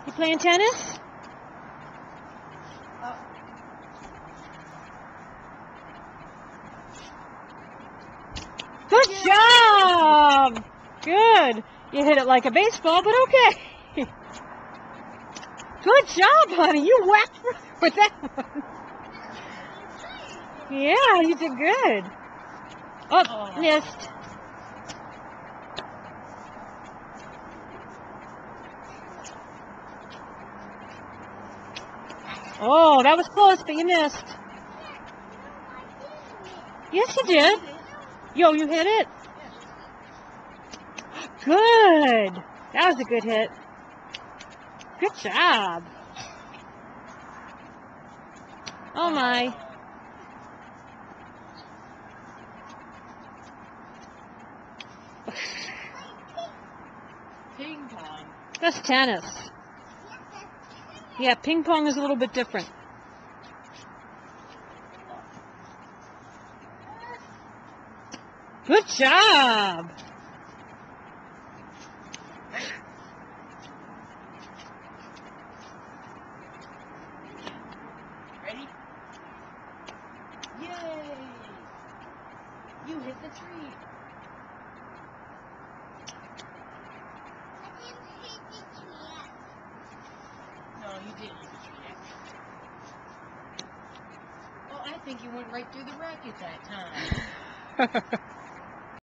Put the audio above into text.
You playing tennis? Good job! Good. You hit it like a baseball, but okay. Good job, honey. You whacked with that one. Yeah, you did good. Oh, missed. Oh, that was close, but you missed. Yes, you did. Yo, you hit it? Good. That was a good hit. Good job. Oh, my. Ping pong. That's tennis. Yeah, ping pong is a little bit different. Good job. Ready? Yay! You hit the tree. No, you didn't hit the tree yet. Well, I think you went right through the racket that time.